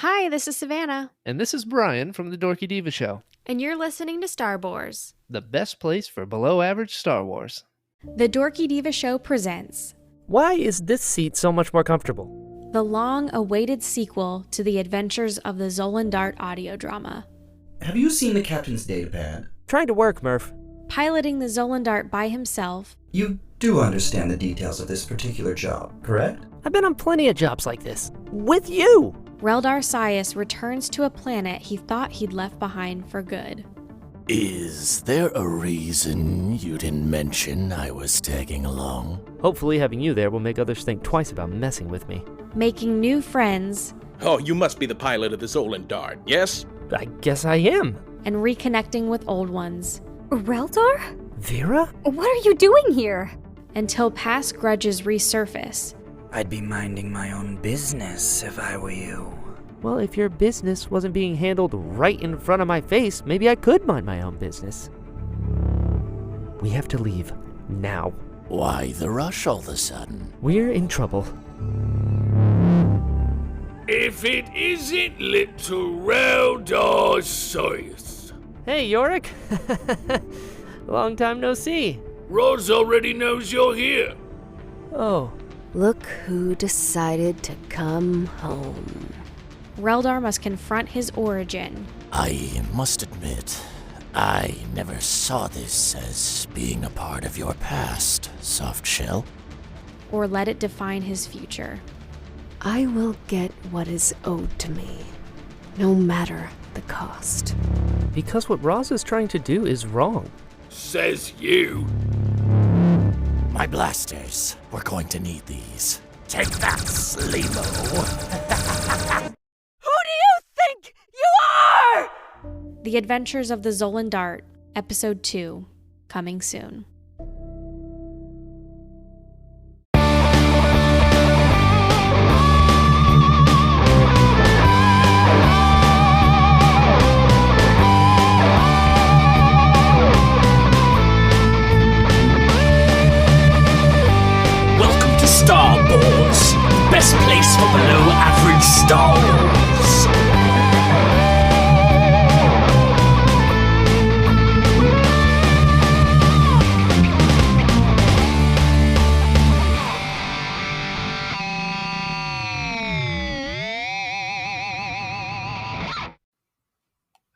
Hi, this is Savannah, And this is Brian from the Dorky Diva Show, and you're listening to Star Wars. the best place for below average Star Wars. The Dorky Diva Show presents Why is this seat so much more comfortable? the long-awaited sequel to the adventures of the Zolan Dart audio drama. Have you seen the captain's datapad? Trying to work, Murph. Piloting the Zolan Dart by himself, You do understand the details of this particular job, correct? I've been on plenty of jobs like this. With you! Reldar Sias returns to a planet he thought he'd left behind for good. Is there a reason you didn't mention I was tagging along? Hopefully having you there will make others think twice about messing with me. Making new friends Oh, you must be the pilot of the Zolan Dart, yes? I guess I am. and reconnecting with old ones, Reldar? Vera? What are you doing here? until past grudges resurface. I'd be minding my own business if I were you. Well, if your business wasn't being handled right in front of my face, maybe I could mind my own business. We have to leave. Now. Why the rush all of a sudden? We're in trouble. If it isn't little Reldar Sias. Hey, Yorick. Long time no see. Roz already knows you're here. Oh, Look who decided to come home. Reldar must confront his origin, I must admit, I never saw this as being a part of your past, Softshell. or let it define his future. I will get what is owed to me, no matter the cost. because what Roz is trying to do is wrong. Says you. My blasters, we're going to need these. Take that, Sleemo. Who do you think you are? The Adventures of the Zolan Dart, Episode 2, coming soon. Welcome to Star Wars, best place for below average Star Wars.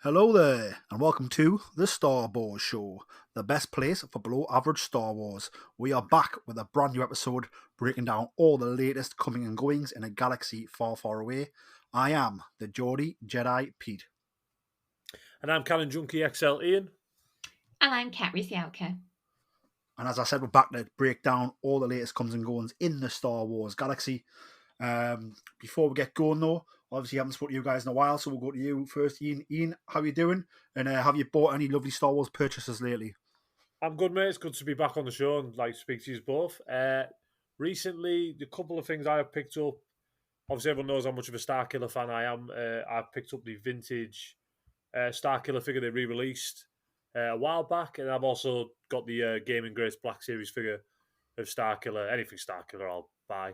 Hello there, and welcome to the Star Wars Show, the best place for below average Star Wars. We are back with a brand new episode breaking down all the latest coming and goings in a galaxy far, far away. I am the Geordie Jedi Pete. And I'm Canon Junkie XL Iain. And I'm Kat Riesialka. And as I said, we're back to break down all the latest comes and goings in the Star Wars galaxy. Before we get going though, obviously I haven't spoken to you guys in a while, so we'll go to you first, Iain. Iain, how are you doing? And have you bought any lovely Star Wars purchases lately? I'm good, mate. It's good to be back on the show and speak to you both. Recently, the couple of things I have picked up. Obviously, everyone knows how much of a Starkiller fan I am. I've picked up the vintage Starkiller figure they re-released a while back, and I've also got the Gaming Grace Black Series figure of Starkiller. Anything Starkiller, I'll buy.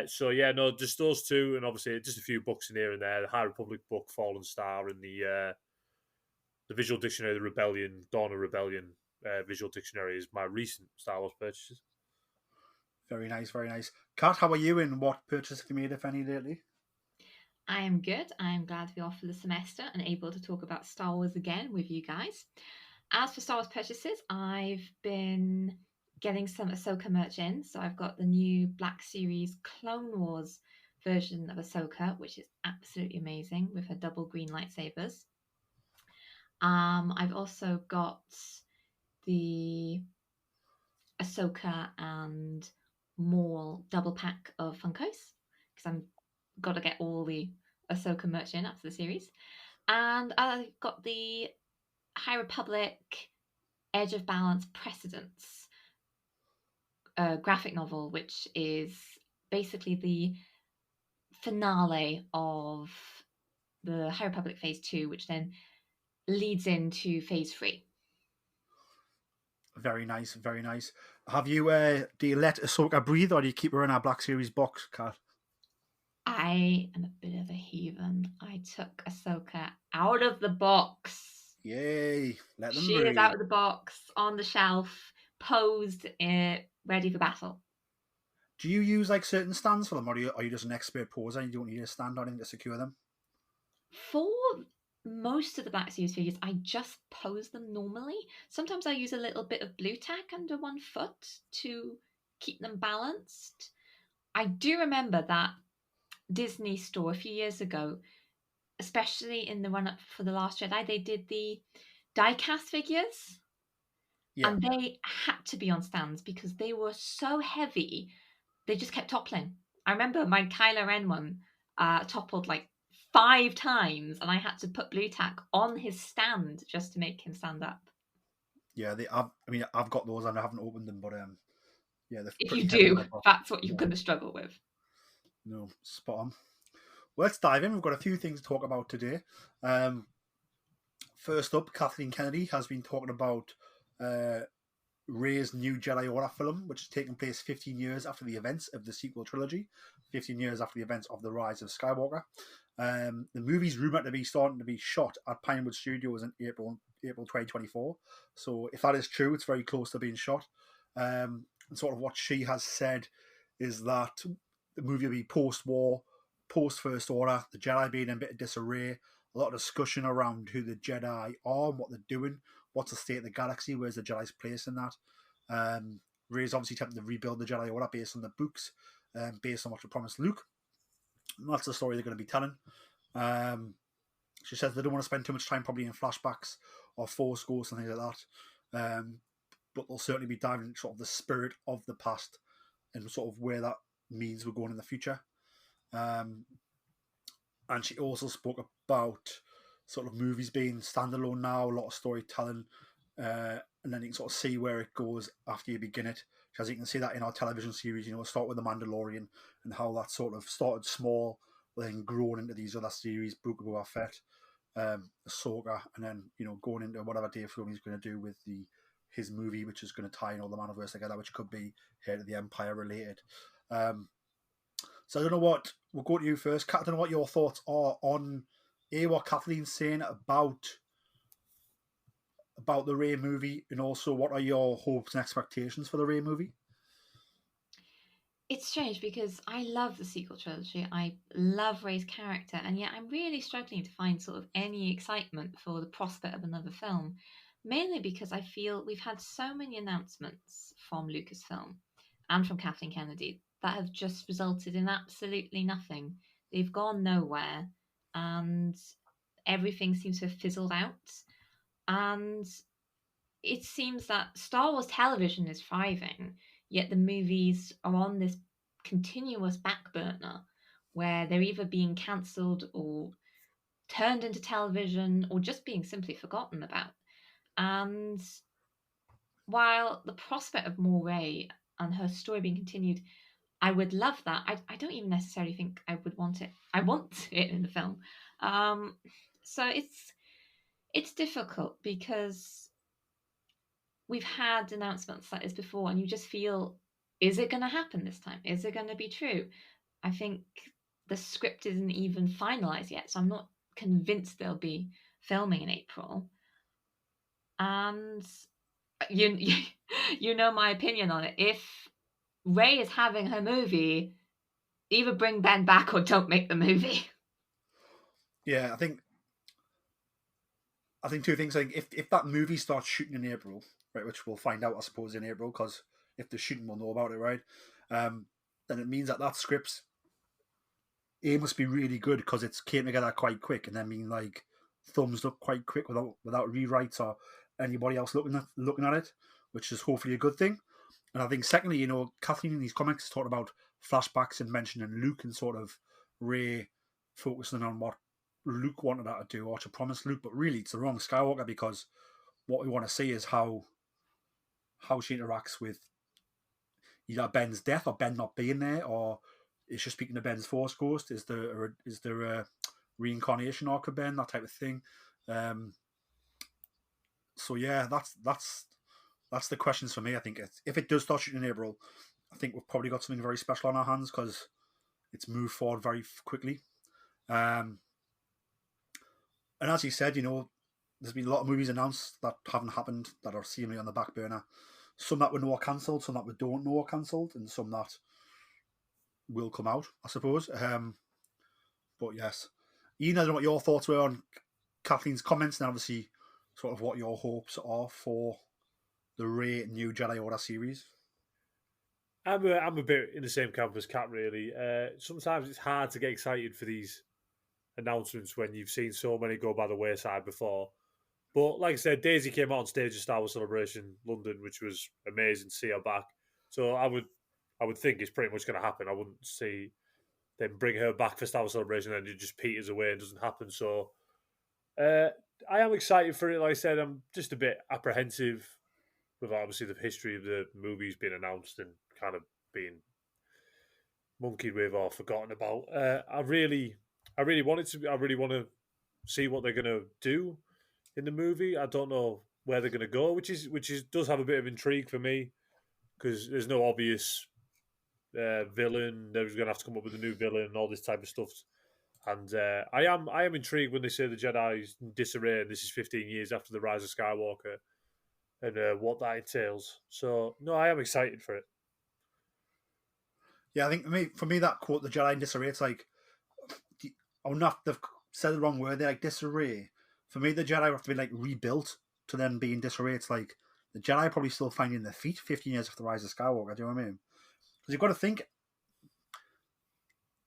So yeah, no, just those two, and obviously just a few books in here and there. The High Republic book, Fallen Star, and the Visual Dictionary, the Rebellion, Dawn of Rebellion Visual Dictionary is my recent Star Wars purchases. Very nice, very nice. Kat, how are you, and what purchase have you made, if any, lately? I am good. I am glad to be off for the semester and able to talk about Star Wars again with you guys. As for Star Wars purchases, I've been getting some Ahsoka merch in. So I've got the new Black Series Clone Wars version of Ahsoka, which is absolutely amazing with her double green lightsabers. I've also got the Ahsoka and Maul double pack of Funkos because I'm got to get all the Ahsoka merch in after the series. And I've got the High Republic Edge of Balance Precedence graphic novel, which is basically the finale of the High Republic Phase 2, which then leads into Phase 3. Very nice, very nice. Have you, do you let Ahsoka breathe, or do you keep her in our Black Series box, Kat? I am a bit of a heathen. I took Ahsoka out of the box. Yay! Let them She breathe. is out of the box, on the shelf, posed, ready for battle. Do you use like certain stands for them, or are you just an expert poser and you don't need a stand or anything to secure them? For most of the Black Series figures, I just pose them normally. Sometimes I use a little bit of blue tack under one foot to keep them balanced. I do remember that Disney store a few years ago, especially in the run up for The Last Jedi, they did the die-cast figures. Yeah. And they had to be on stands because they were so heavy, they just kept toppling. I remember my Kylo Ren one toppled like 5 times, and I had to put blue tack on his stand just to make him stand up. Yeah, I've got those and I haven't opened them, but yeah, they're If pretty you heavy do, on the box. that's what you're Yeah. going to struggle with. No, spot on. Well, let's dive in. We've got a few things to talk about today. First up, Kathleen Kennedy has been talking about Rey's new Jedi Order film, which is taking place 15 years after the events of the sequel trilogy, 15 years after the events of The Rise of Skywalker. The movie's rumoured to be starting to be shot at Pinewood Studios in April 2024. So if that is true, it's very close to being shot. And sort of what she has said is that the movie will be post-war, post-First Order, the Jedi being in a bit of disarray, a lot of discussion around who the Jedi are and what they're doing, what's the state of the galaxy, where's the Jedi's place in that. Rey's obviously attempting to rebuild the Jedi Order based on the books, based on what was promised Luke. And that's the story they're going to be telling. She says they don't want to spend too much time probably in flashbacks or Force Ghosts and things like that. But they'll certainly be diving into sort of the spirit of the past and sort of where that means we're going in the future. And she also spoke about sort of movies being standalone now, a lot of storytelling, and then you can sort of see where it goes after you begin it. As you can see that in our television series, start with The Mandalorian and how that sort of started small, then grown into these other series, Book of Boba Fett, Ahsoka, and then, going into whatever Dave Filoni's going to do with his movie, which is going to tie in all the Manoverse together, which could be Heir to the Empire related. So I don't know we'll go to you first. Kat, I don't know what your thoughts are on what Kathleen's saying about the Rey movie, and also what are your hopes and expectations for the Rey movie? It's strange because I love the sequel trilogy. I love Rey's character, and yet I'm really struggling to find sort of any excitement for the prospect of another film, mainly because I feel we've had so many announcements from Lucasfilm and from Kathleen Kennedy that have just resulted in absolutely nothing. They've gone nowhere, and everything seems to have fizzled out. And it seems that Star Wars television is thriving, yet the movies are on this continuous back burner where they're either being cancelled or turned into television or just being simply forgotten about. And while the prospect of more Rey and her story being continued, I would love that. I don't even necessarily think I would want it. I want it in the film. So it's difficult because we've had announcements like this before, and you just feel, is it going to happen this time? Is it going to be true? I think the script isn't even finalized yet, so I'm not convinced they'll be filming in April. And you know my opinion on it. If Rey is having her movie, either bring Ben back or don't make the movie. Yeah, I think two things. Like if that movie starts shooting in April, right, which we'll find out, I suppose, in April, because if they're shooting, we'll know about it, right? Then it means that script, it must be really good because it's came together quite quick, and then being like thumbs up quite quick without rewrites or anybody else looking at it, which is hopefully a good thing. And I think secondly, Kathleen in these comics talked about flashbacks and mentioning Luke and sort of Rey focusing on what Luke wanted her to do or to promise Luke, but really it's the wrong Skywalker, because what we want to see is how she interacts with either Ben's death or Ben not being there, or is she speaking to Ben's Force Ghost? Is there a reincarnation arc of Ben, that type of thing? So yeah, that's the questions for me. I think if it does start shooting in April, I think we've probably got something very special on our hands because it's moved forward very quickly. And as you said, there's been a lot of movies announced that haven't happened, that are seemingly on the back burner. Some that we know are cancelled, some that we don't know are cancelled, and some that will come out, I suppose. But yes. Iain, I don't know what your thoughts were on Kathleen's comments, and obviously sort of what your hopes are for the Rey New Jedi Order series. I'm a bit in the same camp as Kat, really. Sometimes it's hard to get excited for these announcements when you've seen so many go by the wayside before. But like I said, Daisy came out on stage at Star Wars Celebration London, which was amazing to see her back. So I would think it's pretty much going to happen. I wouldn't see them bring her back for Star Wars Celebration and it just peters away and doesn't happen. So I am excited for it. Like I said, I'm just a bit apprehensive with obviously the history of the movies being announced and kind of being monkeyed with or forgotten about. I really want it to be. I really want to see what they're going to do in the movie. I don't know where they're going to go, which does have a bit of intrigue for me because there's no obvious villain. They're going to have to come up with a new villain and all this type of stuff. And I am intrigued when they say the Jedi's in disarray and this is 15 years after the rise of Skywalker and what that entails. So no, I am excited for it. Yeah, I think for me that quote, the Jedi in disarray, it's like, they've said the wrong word. They're like disarray. For me, the Jedi have to be like rebuilt to then be in disarray. It's like the Jedi are probably still finding their feet 15 years after the rise of Skywalker. Do you know what I mean? Because you've got to think,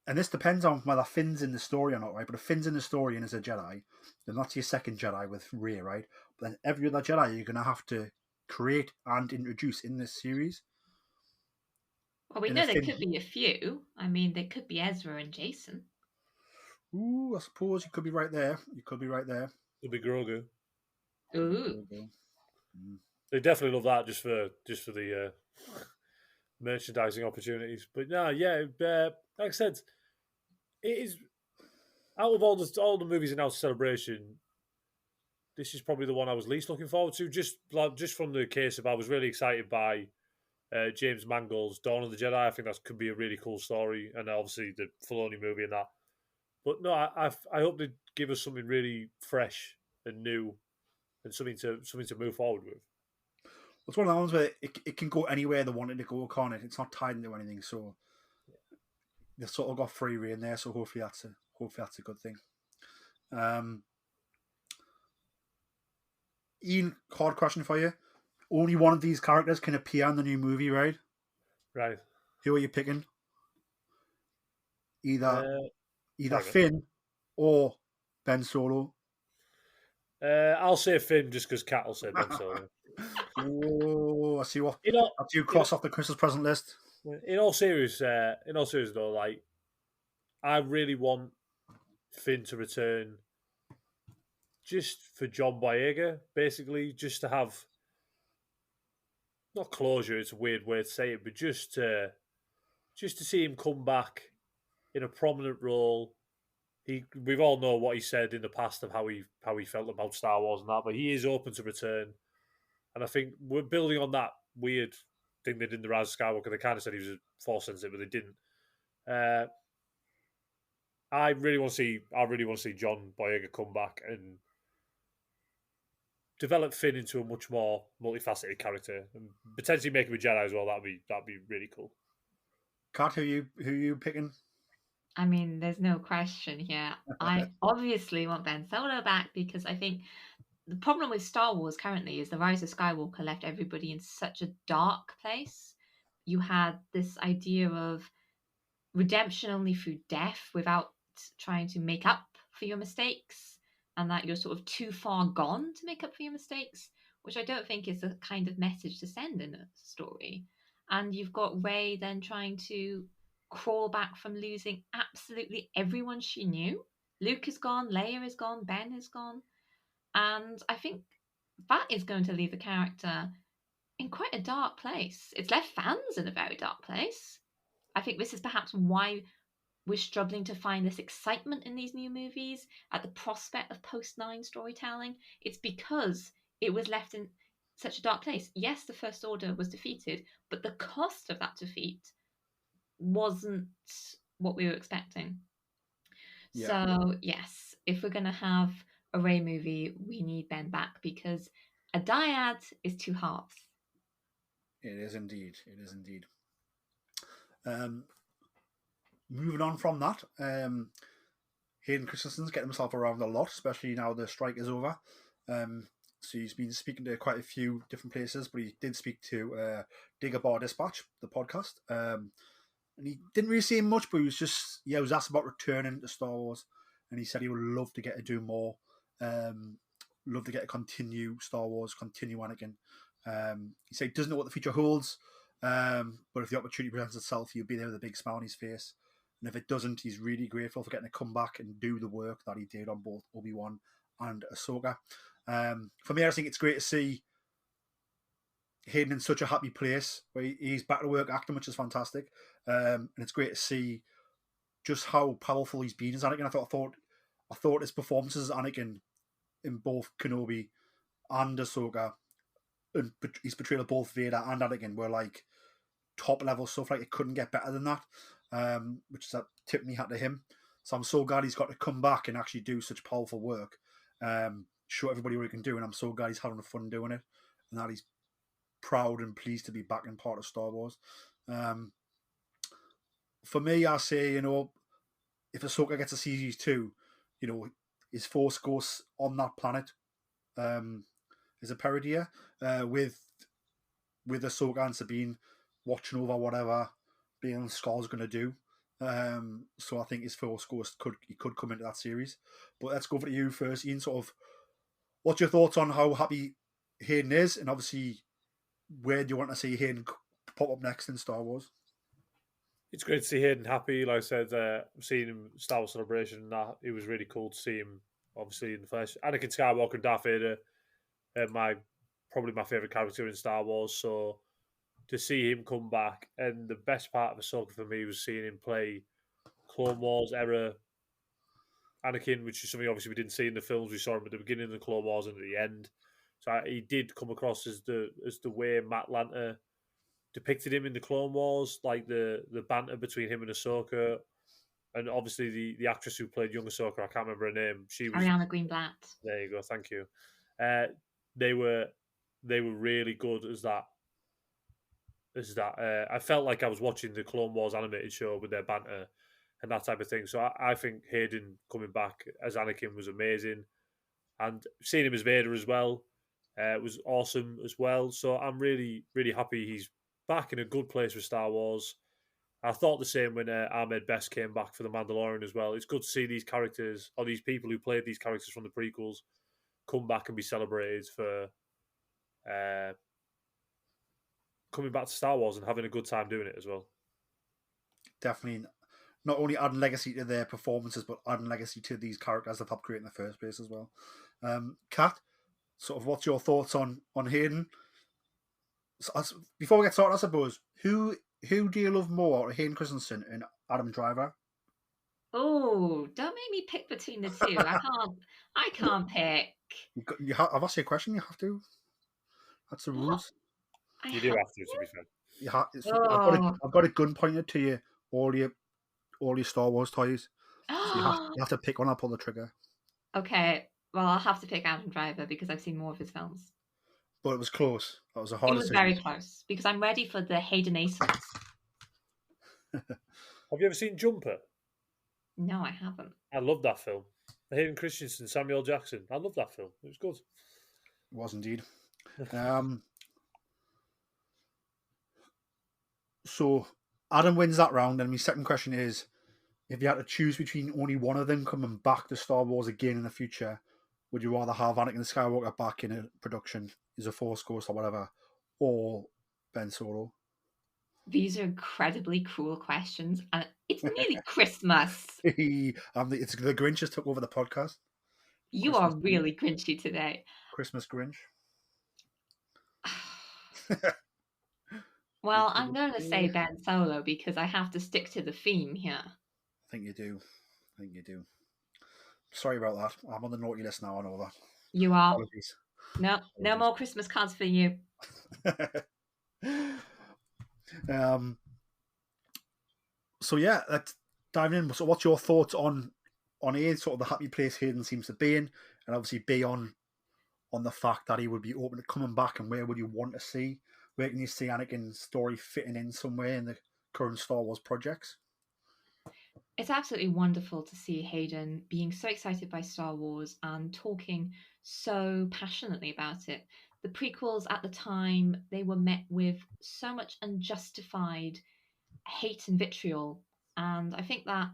and this depends on whether Finn's in the story or not, right? But if Finn's in the story and is a Jedi, then that's your second Jedi with Rey, right? But then every other Jedi you're going to have to create and introduce in this series. Well, we know there could be a few. I mean, there could be Ezra and Jason. Ooh, I suppose you could be right there. It'll be Grogu. Ooh. They definitely love that just for the merchandising opportunities. But no, yeah, like I said, it is out of all the movies announced Celebration. This is probably the one I was least looking forward to. Just from the case of I was really excited by James Mangold's Dawn of the Jedi. I think that could be a really cool story, and obviously the Filoni movie and that. But no, I hope they give us something really fresh and new, and something to move forward with. It's one of the ones where it can go anywhere they want it to go, can't it? It's not tied into anything, so they've sort of got free rein there. So hopefully that's a good thing. Iain, hard question for you. Only one of these characters can appear in the new movie, right? Right. Who are you picking? Either Finn or Ben Solo. I'll say Finn just because Kat will say Ben Solo. Oh, I see what. After you cross off the Christmas present list. In all seriousness, though, like I really want Finn to return, just for John Boyega, basically, just to have not closure. It's a weird way to say it, but just to see him come back in a prominent role. We've all know what he said in the past of how he felt about Star Wars and that, but he is open to return. And I think we're building on that weird thing they did in the Rise of Skywalker. They kind of said he was a Force sensitive, but they didn't. I really want to see John Boyega come back and develop Finn into a much more multifaceted character, and potentially make him a Jedi as well. That'd be really cool. Kat, who you picking? I mean, there's no question here. I obviously want Ben Solo back because I think the problem with Star Wars currently is the Rise of Skywalker left everybody in such a dark place. You had this idea of redemption only through death without trying to make up for your mistakes, and that you're sort of too far gone to make up for your mistakes, which I don't think is a kind of message to send in a story. And you've got Rey then trying to crawl back from losing absolutely everyone she knew. Luke is gone, Leia is gone, Ben is gone. And I think that is going to leave the character in quite a dark place. It's left fans in a very dark place. I think this is perhaps why we're struggling to find this excitement in these new movies at the prospect of post-9 storytelling. It's because it was left in such a dark place. Yes, the First Order was defeated, but the cost of that defeat wasn't what we were expecting. Yeah. So, yes, if we're going to have a Rey movie, we need Ben back, because a dyad is two halves. It is indeed. It is indeed. Moving on from that, Hayden Christensen's getting himself around a lot, especially now the strike is over. So he's been speaking to quite a few different places, but he did speak to Digger Bar Dispatch, the podcast. And he didn't really say much, but he was asked about returning to Star Wars, and he said he would love to get to do more, love to get to continue Star Wars, continue Anakin. He said he doesn't know what the future holds, but if the opportunity presents itself, he'll be there with a big smile on his face. And if it doesn't, he's really grateful for getting to come back and do the work that he did on both Obi-Wan and Ahsoka. For me, I think it's great to see Hayden in such a happy place where he's back to work acting, which is fantastic. And it's great to see just how powerful he's been as Anakin. I thought his performances as Anakin in both Kenobi and Ahsoka, and his portrayal of both Vader and Anakin, were like top level stuff. Like, it couldn't get better than that, which is a tip me hat to him. So I'm so glad he's got to come back and actually do such powerful work, show everybody what he can do, and I'm so glad he's having fun doing it, and that he's proud and pleased to be back in part of Star Wars. For me, I say, if Ahsoka gets a series 2, his Force Ghosts on that planet is a Peridia, with Ahsoka and Sabine watching over whatever Bail Scar's going to do. So I think his Force Ghost could come into that series. But let's go for you first, Iain. Sort of, what's your thoughts on how happy Hayden is, and obviously, where do you want to see Hayden pop up next in Star Wars? It's great to see Hayden happy. Like I said, I've seen him Star Wars Celebration, and that it was really cool to see him, obviously, in the flesh. Anakin Skywalker and Darth Vader are probably my favourite character in Star Wars, so to see him come back, and the best part of Ahsoka for me was seeing him play Clone Wars era Anakin, which is something obviously we didn't see in the films. We saw him at the beginning of the Clone Wars and at the end. So he did come across as the way Matt Lanter depicted him in the Clone Wars, like the banter between him and Ahsoka, and obviously the actress who played young Ahsoka, I can't remember her name. She was Ariana Greenblatt. There you go, thank you. They were really good as that. I felt like I was watching the Clone Wars animated show with their banter and that type of thing. So I think Hayden coming back as Anakin was amazing, and seeing him as Vader as well was awesome as well. So I'm really, really happy he's back in a good place with Star Wars. I thought the same when Ahmed Best came back for The Mandalorian as well. It's good to see these characters, or these people who played these characters from the prequels, come back and be celebrated for coming back to Star Wars and having a good time doing it as well. Definitely not only adding legacy to their performances, but adding legacy to these characters they've helped create in the first place as well. Kat, sort of, what's your thoughts on Hayden? So, before we get started, I suppose, who do you love more, Hayden Christensen and Adam Driver? Oh, don't make me pick between the two. I can't pick. I've asked you a question. You have to. That's the rules. You do have to be fair. I've got a gun pointed to you. All your Star Wars toys. So you have to pick one. I'll pull the trigger. Okay. Well, I'll have to pick Adam Driver because I've seen more of his films. But it was close. That was a hard decision. It was very close because I'm ready for the Haydenasons. Have you ever seen Jumper? No, I haven't. I love that film. Hayden Christensen, Samuel Jackson. I love that film. It was good. It was indeed. So Adam wins that round, and my second question is, if you had to choose between only one of them coming back to Star Wars again in the future, would you rather have Anakin Skywalker back in a production as a Force Ghost or whatever, or Ben Solo? These are incredibly cruel questions, and it's nearly Christmas. It's the Grinch just took over the podcast. You Christmas are really Grinchy today. Christmas Grinch. Well, I'm going to say Ben Solo because I have to stick to the theme here. I think you do. Sorry about that. I'm on the naughty list now, I know that. You are. Apologies. No more Christmas cards for you. So yeah, let's dive in. So what's your thoughts on on A, sort of the happy place Hayden seems to be in, and obviously B, on the fact that he would be open to coming back, and where would you want to see? Where can you see Anakin's story fitting in somewhere in the current Star Wars projects? It's absolutely wonderful to see Hayden being so excited by Star Wars and talking so passionately about it. The prequels at the time, they were met with so much unjustified hate and vitriol. And I think that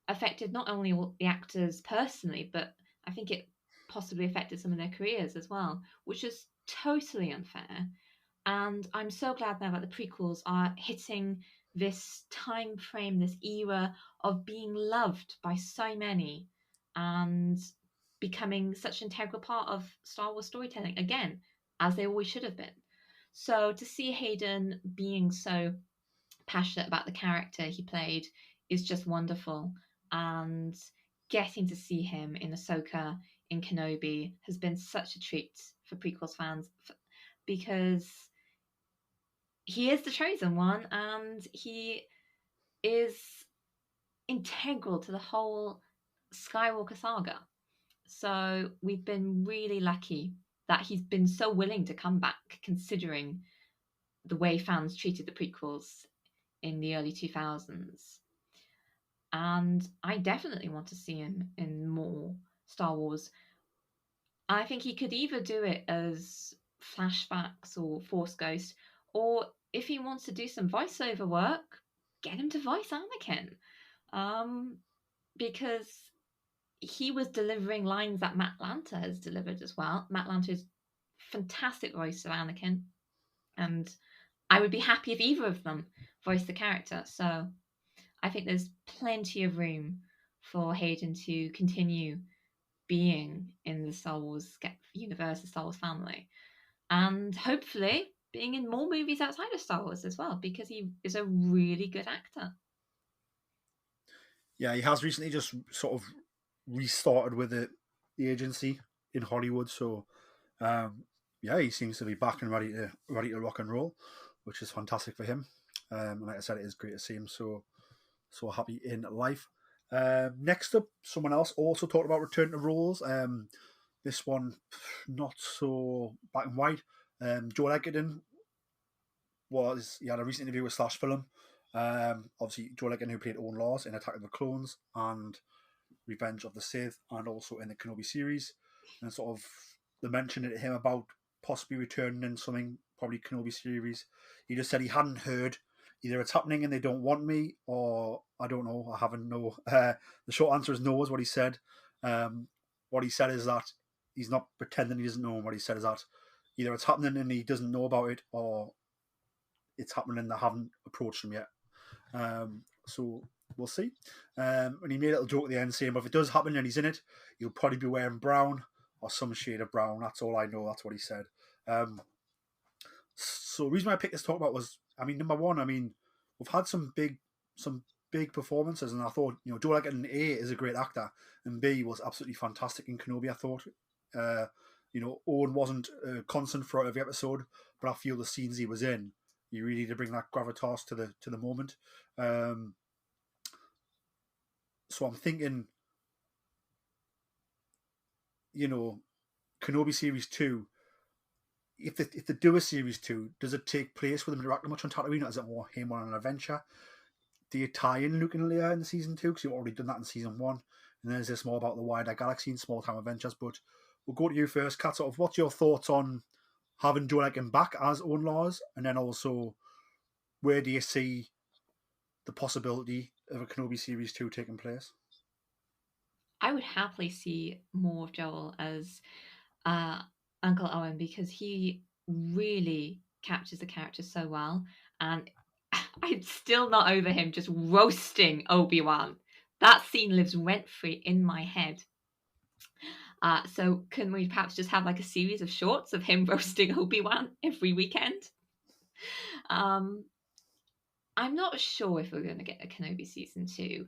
affected not only the actors personally, but I think it possibly affected some of their careers as well, which is totally unfair. And I'm so glad now that the prequels are hitting this time frame, this era of being loved by so many and becoming such an integral part of Star Wars storytelling again, as they always should have been. So to see Hayden being so passionate about the character he played is just wonderful. And getting to see him in Ahsoka, in Kenobi, has been such a treat for prequels fans because he is the chosen one and he is integral to the whole Skywalker saga. So we've been really lucky that he's been so willing to come back, considering the way fans treated the prequels in the early 2000s. And I definitely want to see him in more Star Wars. I think he could either do it as flashbacks or Force Ghost, or if he wants to do some voiceover work, get him to voice Anakin. Because he was delivering lines that Matt Lanter has delivered as well. Matt Lanter's fantastic voice of Anakin, and I would be happy if either of them voiced the character. So I think there's plenty of room for Hayden to continue being in the Star Wars universe, the Star Wars family, and hopefully being in more movies outside of Star Wars as well, because he is a really good actor. Yeah, he has recently just sort of restarted with the agency in Hollywood, so yeah, he seems to be back and ready to rock and roll, which is fantastic for him. And like I said, it is great to see him so happy in life. Next up, someone else also talked about return to roles. This one not so black and white. Joel Edgerton he had a recent interview with Slash Film. Obviously, Joel Edgerton, who played Owen Lars in Attack of the Clones and Revenge of the Sith, and also in the Kenobi series, and sort of they mentioned it to him about possibly returning in something, probably Kenobi series. He just said he hadn't heard. Either it's happening and they don't want me, or I don't know. I haven't know. The short answer is no, is what he said. What he said is that he's not pretending he doesn't know. What he said is that either it's happening and he doesn't know about it, or it's happening and they haven't approached him yet. So we'll see. And he made a little joke at the end saying, but if it does happen and he's in it, he'll probably be wearing brown or some shade of brown. That's all I know. That's what he said. So the reason why I picked this to talk about was, number one, we've had some big performances, and I thought, Joel Edgerton, A, is a great actor, and B, was absolutely fantastic in Kenobi. I thought, Owen wasn't constant throughout every episode, but I feel the scenes he was in, he really did bring that gravitas to the moment. So I'm thinking, Kenobi Series 2, if they do a Series 2, does it take place with him interacting much on Tatooine, or is it more him on an adventure? Do you tie in Luke and Leia in Season 2? Because you've already done that in Season 1. And then is this more about the wider galaxy and small-time adventures? But we'll go to you first, Kat. Sort of, what's your thoughts on having Joel Edgerton back as Owen Lars? And then also, where do you see the possibility of a Kenobi Series 2 taking place? I would happily see more of Joel as Uncle Owen, because he really captures the character so well. And I'm still not over him just roasting Obi-Wan. That scene lives rent-free in my head. So can we perhaps just have like a series of shorts of him roasting Obi-Wan every weekend? I'm not sure if we're going to get a Kenobi Season 2.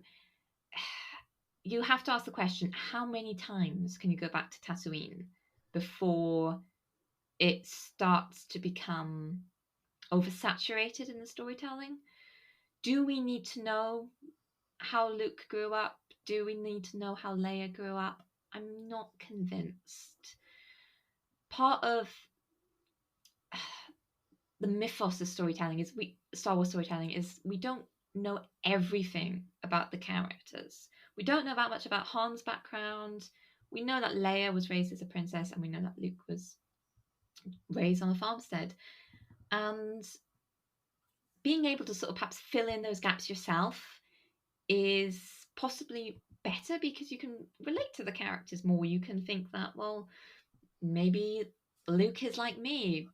You have to ask the question, how many times can you go back to Tatooine before it starts to become oversaturated in the storytelling? Do we need to know how Luke grew up do we need to know how Leia grew up? I'm not convinced. Part of the mythos of storytelling is Star Wars storytelling is we don't know everything about the characters. We don't know that much about Han's background. We know that Leia was raised as a princess, and we know that Luke was raised on a farmstead. And being able to sort of perhaps fill in those gaps yourself is possibly better because you can relate to the characters more. You can think that, well, maybe Luke is like me,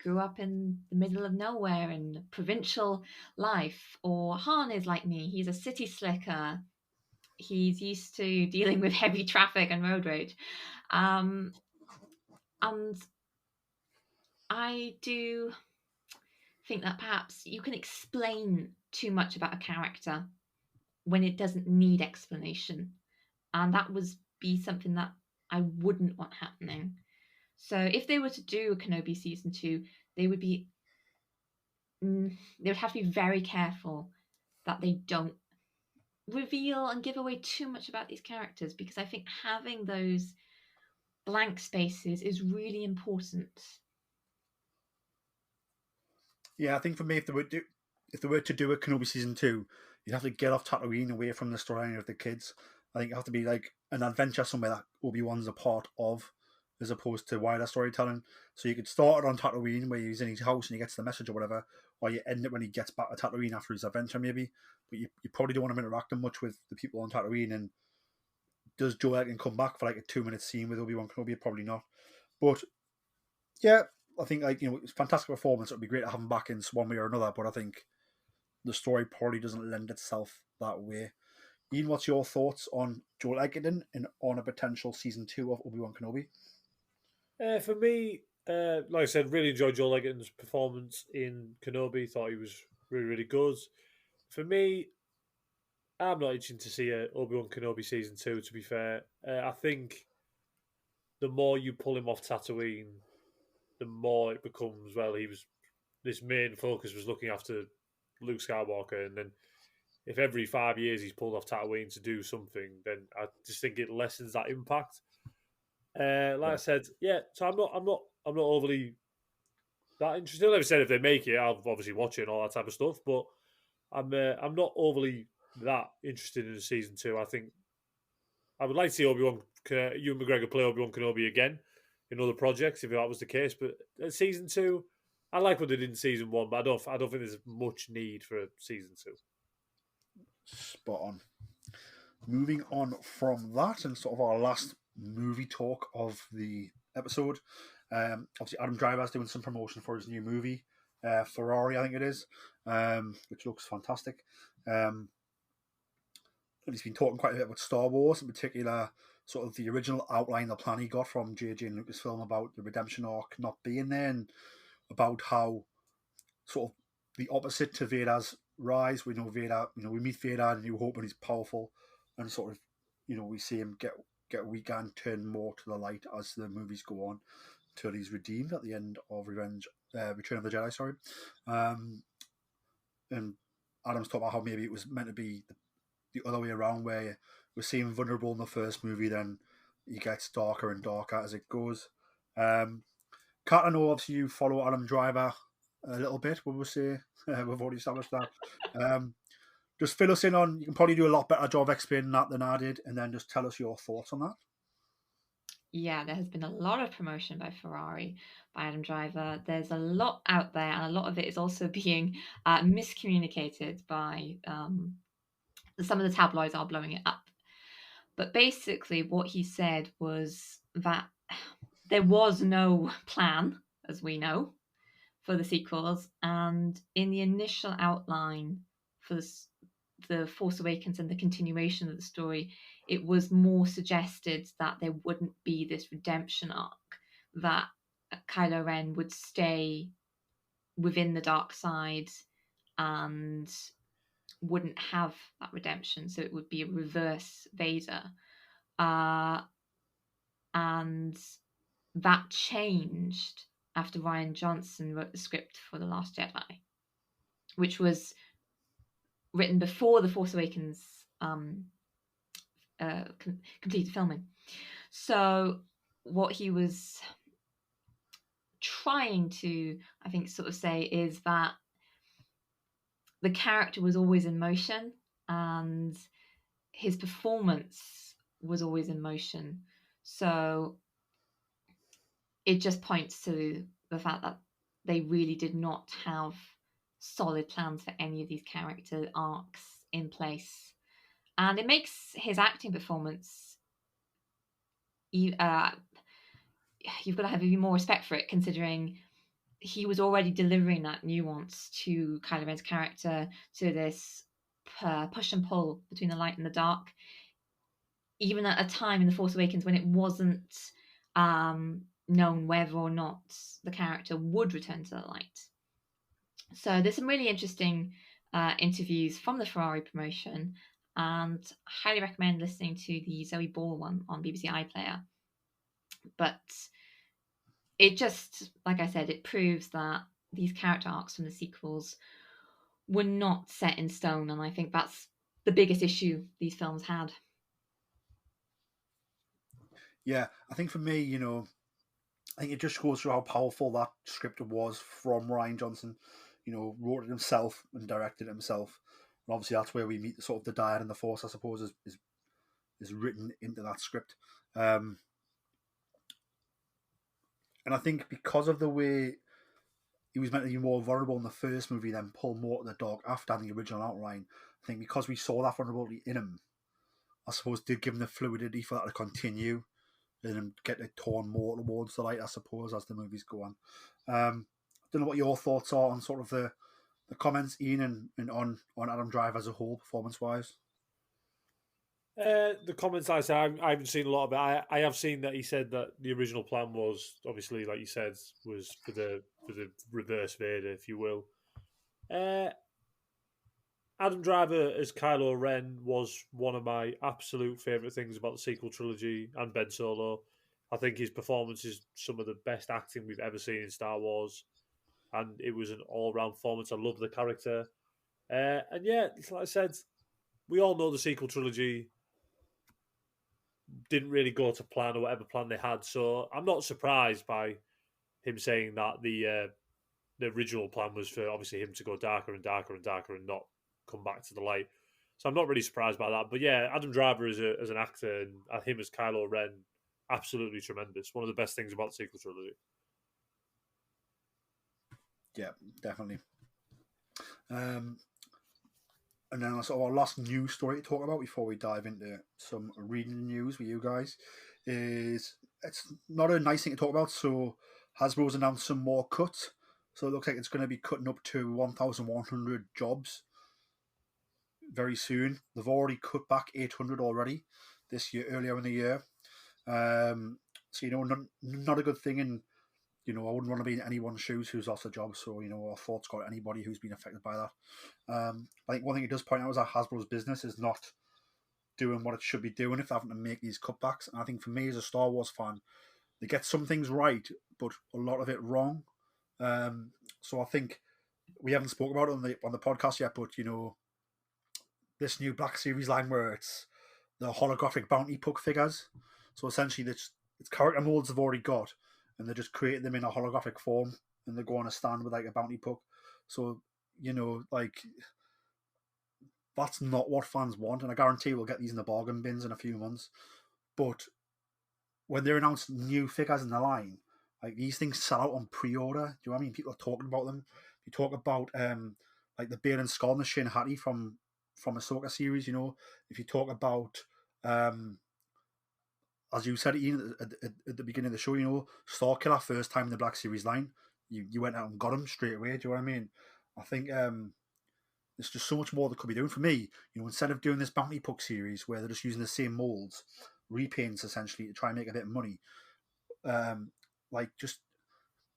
grew up in the middle of nowhere in provincial life, or Han is like me, he's a city slicker, he's used to dealing with heavy traffic and road rage. And I do think that perhaps you can explain too much about a character when it doesn't need explanation, and that would be something that I wouldn't want happening. So if they were to do a Kenobi season 2, they would have to be very careful that they don't reveal and give away too much about these characters, because I think having those blank spaces is really important. Yeah, I think for me, if they were to do a Kenobi season 2, you'd have to get off Tatooine, away from the storyline of the kids. I think it have to be like an adventure somewhere that Obi-Wan's a part of, as opposed to wider storytelling. So you could start it on Tatooine, where he's in his house and he gets the message or whatever, or you end it when he gets back to Tatooine after his adventure, maybe. But you probably don't want him interacting much with the people on Tatooine. And does Joe Edgerton come back for like a 2-minute scene with Obi-Wan Kenobi? Probably not. But yeah, I think it's a fantastic performance. It would be great to have him back in one way or another. But I think the story probably doesn't lend itself that way. Iain, what's your thoughts on Joel Edgerton and on a potential season 2 of Obi-Wan Kenobi? For me, like I said, really enjoyed Joel Edgerton's performance in Kenobi. Thought he was really, really good. For me, I'm not itching to see a Obi-Wan Kenobi season 2, to be fair. I think the more you pull him off Tatooine, the more it becomes, well, this main focus was looking after Luke Skywalker, and then if every 5 years he's pulled off Tatooine to do something, then I just think it lessens that impact. I said, yeah. So I'm not overly that interested. Like I said, if they make it, I'll obviously watch it and all that type of stuff. But I'm not overly that interested in the season 2. I think I would like to see Ewan McGregor play Obi-Wan Kenobi again in other projects if that was the case. But season 2, I like what they did in season 1, but I don't think there's much need for a season 2. Spot on. Moving on from that, and sort of our last movie talk of the episode. Obviously, Adam Driver's doing some promotion for his new movie, Ferrari, I think it is, which looks fantastic. And he's been talking quite a bit about Star Wars, in particular, sort of the original outline, the plan he got from JJ and Lucasfilm about the redemption arc not being there, and about how sort of the opposite to Vader's rise. We know Vader, we meet Vader in New Hope and he's powerful, and sort of, we see him get weaker and turn more to the light as the movies go on, till he's redeemed at the end of Return of the Jedi, sorry. And Adam's talking about how maybe it was meant to be the other way around, where we see him vulnerable in the first movie, then he gets darker and darker as it goes. Kat, I know obviously you follow Adam Driver a little bit, we will say. We've already established that. Just fill us in on, you can probably do a lot better job explaining that than I did, and then just tell us your thoughts on that. Yeah, there has been a lot of promotion by Ferrari, by Adam Driver. There's a lot out there, and a lot of it is also being miscommunicated by some of the tabloids are blowing it up. But basically what he said was that there was no plan, as we know, for the sequels, and in the initial outline for the Force Awakens and the continuation of the story, it was more suggested that there wouldn't be this redemption arc, that Kylo Ren would stay within the dark side and wouldn't have that redemption, so it would be a reverse Vader. And that changed after Rian Johnson wrote the script for The Last Jedi, which was written before the Force Awakens completed filming. So what he was trying to, I think, sort of say is that the character was always in motion and his performance was always in motion. So it just points to the fact that they really did not have solid plans for any of these character arcs in place. And it makes his acting performance, you've got to have even more respect for it, considering he was already delivering that nuance to Kylo Ren's character, to this push and pull between the light and the dark, even at a time in The Force Awakens when it wasn't known whether or not the character would return to the light. So there's some really interesting interviews from the Ferrari promotion, and highly recommend listening to the Zoe Ball one on BBC iPlayer. But it just, like I said, it proves that these character arcs from the sequels were not set in stone, and I think that's the biggest issue these films had. Yeah, I think for me, you know, I think it just goes through how powerful that script was from Rian Johnson. You know, wrote it himself and directed it himself. And obviously that's where we meet the sort of the Dyad and the Force, I suppose, is written into that script. And I think because of the way he was meant to be more vulnerable in the first movie, then pull more to the dark after the original outline, I think because we saw that vulnerability in him, I suppose did give him the fluidity for that to continue and get it torn more towards the light, I suppose, as the movies go on. Don't know what your thoughts are on sort of the comments, Iain, and on Adam Driver as a whole, performance-wise. The comments I said, I haven't seen a lot of it. I have seen that he said that the original plan was, obviously, like you said, was for the reverse Vader, if you will. Adam Driver as Kylo Ren was one of my absolute favourite things about the sequel trilogy and Ben Solo. I think his performance is some of the best acting we've ever seen in Star Wars, and it was an all-round performance. I love the character. And yeah, like I said, we all know the sequel trilogy didn't really go to plan or whatever plan they had, so I'm not surprised by him saying that the original plan was for obviously him to go darker and darker and darker and not come back to the light. So I'm not really surprised by that. But yeah, Adam Driver as an actor and him as Kylo Ren, absolutely tremendous. One of the best things about the sequel trilogy. Yeah, definitely. And then sort of our last news story to talk about before we dive into some reading news with you guys is, it's not a nice thing to talk about. So Hasbro's announced some more cuts. So it looks like it's going to be cutting up to 1,100 jobs very soon. They've already cut back 800 already this year, earlier in the year. So, you know, not a good thing. And, you know, I wouldn't want to be in anyone's shoes who's lost a job. So, you know, our thoughts go to anybody who's been affected by that. I think one thing it does point out is that Hasbro's business is not doing what it should be doing if they're having to make these cutbacks. And I think for me as a Star Wars fan, they get some things right, but a lot of it wrong. So I think we haven't spoken about it on the podcast yet, but, you know, this new Black Series line where it's the holographic bounty puck figures. So essentially, it's character molds they've already got, and they just create them in a holographic form, and they go on a stand with like a bounty puck. So, you know, like, that's not what fans want, and I guarantee we'll get these in the bargain bins in a few months. But when they announce new figures in the line, like, these things sell out on pre-order. Do you know what I mean? People are talking about them. You talk about like the Bale and Skull and the Shin Hattie from Ahsoka series, you know. If you talk about as you said, Iain, at the beginning of the show, you know, Starkiller, first time in the Black Series line, you went out and got him straight away. Do you know what I mean? I think there's just so much more that could be doing. For me, you know, instead of doing this bounty puck series where they're just using the same molds, repaints essentially to try and make a bit of money, like, just,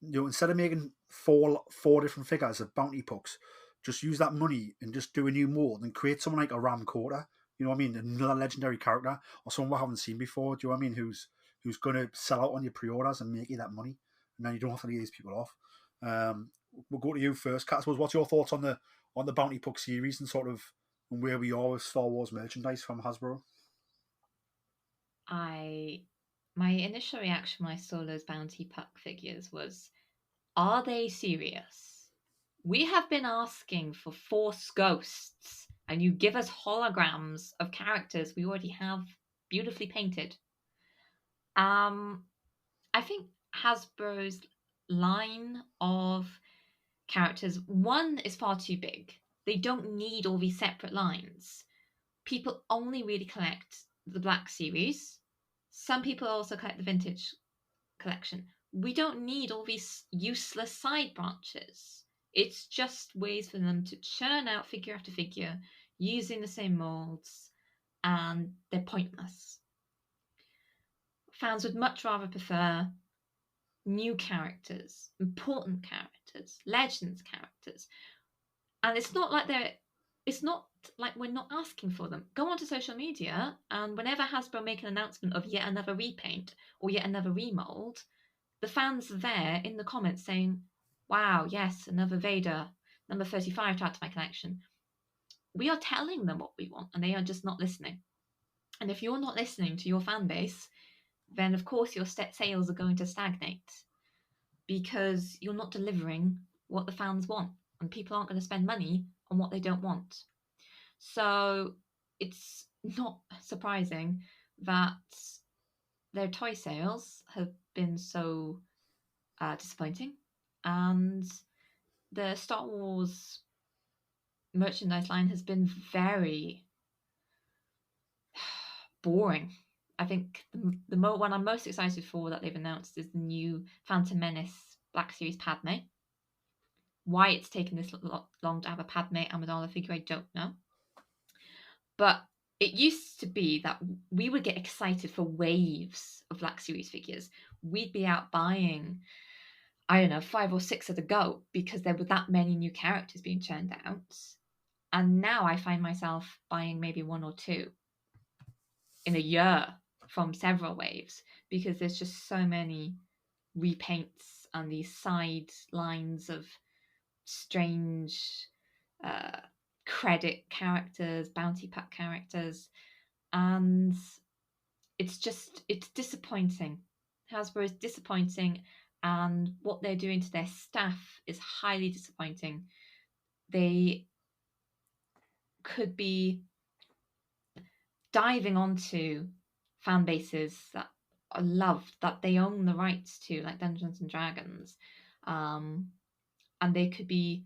you know, instead of making four different figures of bounty pucks, just use that money and just do a new mold and create someone like a Ram Quarter. You know what I mean? Another legendary character, or someone we haven't seen before. Do you know what I mean? Who's going to sell out on your pre-orders and make you that money, and then you don't have to leave these people off. We'll go to you first, Kat. I suppose, what's your thoughts on the Bounty Puck series and sort of where we are with Star Wars merchandise from Hasbro? my initial reaction when I saw those Bounty Puck figures was, are they serious? We have been asking for Force Ghosts, and you give us holograms of characters we already have beautifully painted. I think Hasbro's line of characters, one, is far too big. They don't need all these separate lines. People only really collect the Black Series. Some people also collect the Vintage collection. We don't need all these useless side branches. It's just ways for them to churn out figure after figure using the same molds, and they're pointless. Fans would much rather prefer new characters, important characters, legends characters. And it's not like we're not asking for them. Go onto social media, and whenever Hasbro make an announcement of yet another repaint or yet another remold, the fans are there in the comments saying, wow, yes, another Vader, number 35 to add to my collection. We are telling them what we want, and they are just not listening. And if you're not listening to your fan base, then of course your sales are going to stagnate, because you're not delivering what the fans want, and people aren't going to spend money on what they don't want. So it's not surprising that their toy sales have been so disappointing, and the Star Wars merchandise line has been very boring. I think the one I'm most excited for that they've announced is the new Phantom Menace Black Series Padme. Why it's taken this long to have a Padme Amidala figure, I don't know. But it used to be that we would get excited for waves of Black Series figures. We'd be out buying, I don't know, 5 or 6 at a go because there were that many new characters being churned out. And now I find myself buying maybe 1 or 2 in a year from several waves, because there's just so many repaints and these side lines of strange credit characters, bounty pack characters, and it's disappointing. Hasbro is disappointing, and what they're doing to their staff is highly disappointing. They could be diving onto fan bases that are loved, that they own the rights to, like Dungeons and Dragons, and they could be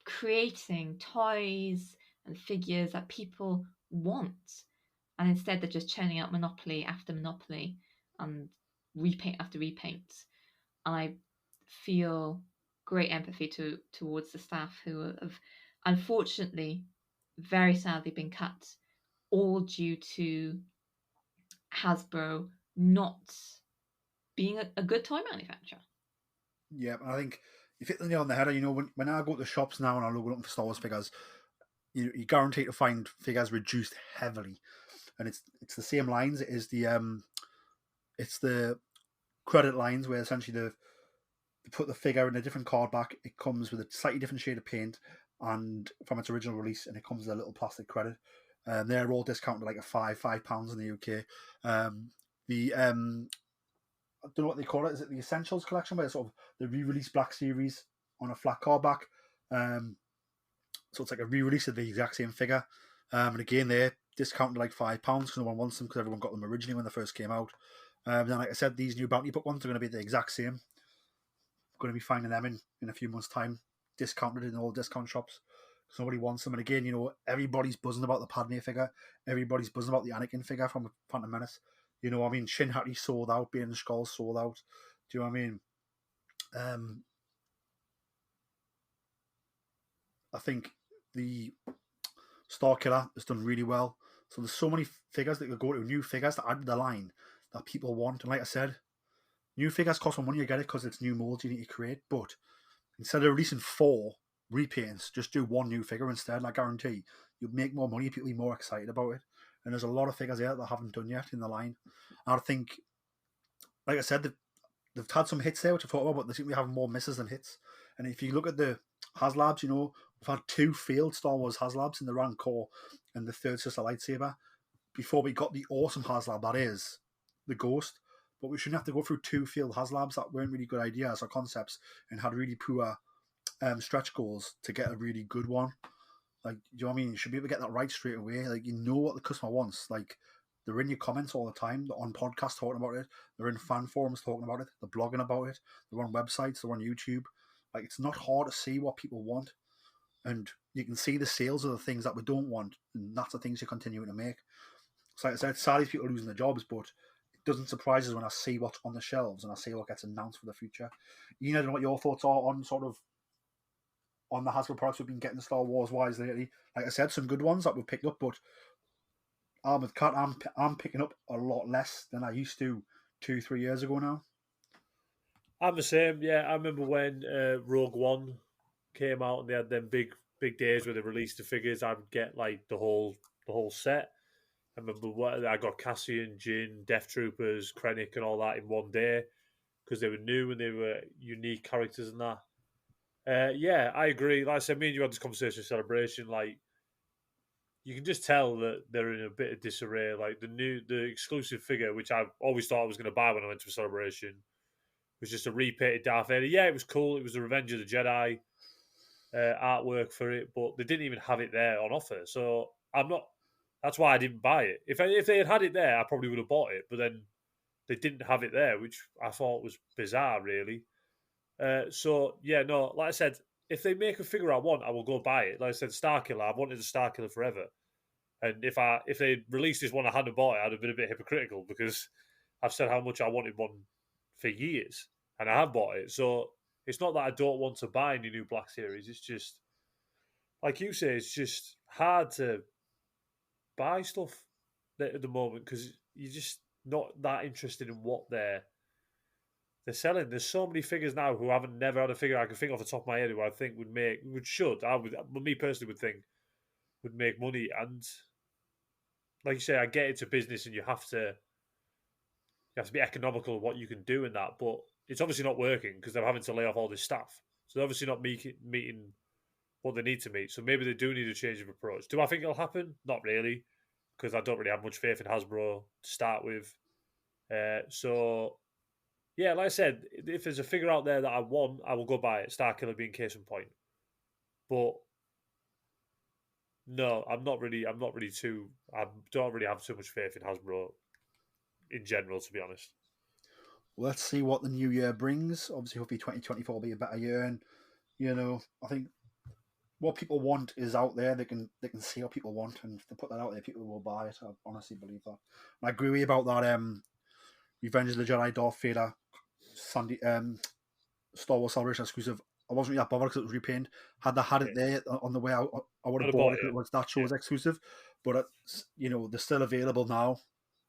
creating toys and figures that people want, and instead they're just churning out Monopoly after Monopoly and repaint after repaint. And I feel great empathy towards the staff who have unfortunately, very sadly, been cut, all due to Hasbro not being a good toy manufacturer. Yeah, I think you hit the nail on the head. You know, when I go to the shops now and I'm looking for Star Wars figures, you're guaranteed to find figures reduced heavily, and it's the same lines. It is it's the credit lines where essentially they put the figure in a different card back. It comes with a slightly different shade of paint, and from its original release, and it comes with a little plastic credit. They're all discounted like £5 in the UK. I don't know what they call it. Is it the Essentials collection, where it's sort of the re-release Black Series on a flat card back? So it's like a re-release of the exact same figure. And again, they're discounted like £5 because no one wants them, because everyone got them originally when they first came out. Then, like I said, these new Bounty Book ones are going to be the exact same. I'm going to be finding them in a few months' time, discounted in all discount shops. Because nobody wants them. And again, you know, everybody's buzzing about the Padme figure. Everybody's buzzing about the Anakin figure from Phantom Menace. You know, I mean, Shin Hati sold out, Bane Skull sold out. Do you know what I mean? I think the Star Killer has done really well. So there's so many figures that could go to, new figures that add to the line that people want. And like I said, new figures cost more money. You get it because it's new molds you need to create. But instead of releasing 4 repaints, just do 1 new figure instead. And I guarantee you'll make more money. People will be more excited about it. And there's a lot of figures there that haven't done yet in the line. And I think, like I said, they've had some hits there, which I thought about, but they seem to be having more misses than hits. And if you look at the HasLabs, you know, we've had 2 failed Star Wars HasLabs in the Rancor and the Third Sister lightsaber, before we got the awesome HasLab that is the Ghost, but we shouldn't have to go through two failed HasLabs that weren't really good ideas or concepts and had really poor stretch goals to get a really good one. Like, do you know what I mean? You should be able to get that right straight away. Like, you know what the customer wants. Like, they're in your comments all the time. They're on podcasts talking about it. They're in fan forums talking about it. They're blogging about it. They're on websites. They're on YouTube. Like, it's not hard to see what people want. And you can see the sales of the things that we don't want. And that's the things you're continuing to make. So like I said, sadly, people are losing their jobs, but it doesn't surprise us when I see what's on the shelves and I see what gets announced for the future. You know what your thoughts are on sort of on the Hasbro products we've been getting Star Wars wise lately. Like I said, some good ones that we've picked up, but Armored Cat, I'm picking up a lot less than I used to 2-3 years ago now. I'm the same. Yeah, I remember when Rogue One came out and they had them big days where they released the figures. I would get like the whole set. I remember I got Cassian, Jin, Death Troopers, Krennic, and all that in one day because they were new and they were unique characters and that. Yeah, I agree. Like I said, me and you had this conversation with Celebration. Like, you can just tell that they're in a bit of disarray. Like the exclusive figure, which I always thought I was going to buy when I went to a Celebration, was just a repainted Darth Vader. Yeah, it was cool. It was the Revenge of the Jedi artwork for it, but they didn't even have it there on offer. So I'm not. That's why I didn't buy it. If they had it there, I probably would have bought it. But then they didn't have it there, which I thought was bizarre, really. So yeah, no. Like I said, if they make a figure I want, I will go buy it. Like I said, Starkiller. I've wanted a Starkiller forever. And if they released this one I hadn't bought it, I'd have been a bit hypocritical because I've said how much I wanted one for years, and I have bought it. So it's not that I don't want to buy any new Black Series. It's just, like you say, it's just hard to buy stuff at the moment because you're just not that interested in what they're selling. There's so many figures now who haven't never had a figure I can think off the top of my head who I think me personally would think would make money. And like you say, I get it's a business and you have to be economical of what you can do in that, but it's obviously not working because they're having to lay off all this staff. So they're obviously not meeting what they need to meet. So maybe they do need a change of approach. Do I think it'll happen? Not really, because I don't really have much faith in Hasbro to start with. So, yeah, like I said, if there's a figure out there that I want, I will go buy it. Starkiller being case in point. But no, I don't really have too much faith in Hasbro in general, to be honest. Let's see what the new year brings. Obviously, hopefully 2024 will be a better year. And, you know, I think what people want is out there. They can see what people want. And if they put that out there, people will buy it. I honestly believe that. And I agree with you about that Revenge of the Jedi Darth Vader Star Wars Celebration exclusive. I wasn't really that bothered because it was repainted. Had it there on the way out, I would have bought it if it was that show's exclusive. But, you know, they're still available now.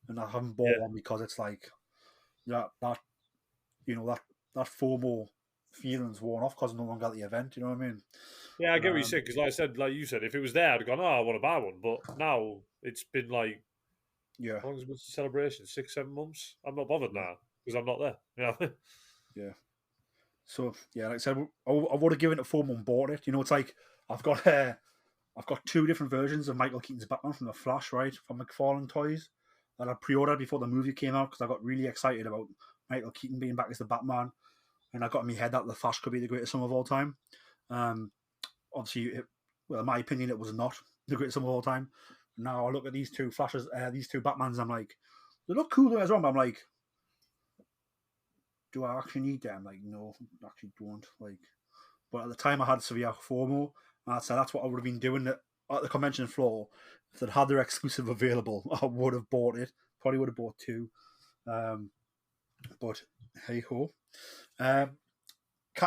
And I haven't bought one because it's like, that FOMO feeling's worn off because I'm no longer at the event. You know what I mean? Yeah, I get what you said because, like you said, if it was there, I'd have gone, I want to buy one. But now it's been like, how long has it been the celebration? 6-7 months. I'm not bothered now because I'm not there. Yeah. Yeah. So yeah, like I said, I would have given it FOMO and bought it. You know, it's like I've got two different versions of Michael Keaton's Batman from the Flash, right, from McFarlane Toys, that I pre-ordered before the movie came out because I got really excited about Michael Keaton being back as the Batman, and I got in my head that the Flash could be the greatest sum of all time. Obviously, in my opinion, it was not the greatest sum of all time. Now I look at these two Flashes, these two Batmans, and I'm like, they look cool as well, but I'm like, do I actually need them? Like, no, I actually don't. Like, but at the time I had severe FOMO, and I said that's what I would have been doing at the convention floor. If they'd had their exclusive available, I would have bought it. Probably would have bought two. But hey ho. Kat,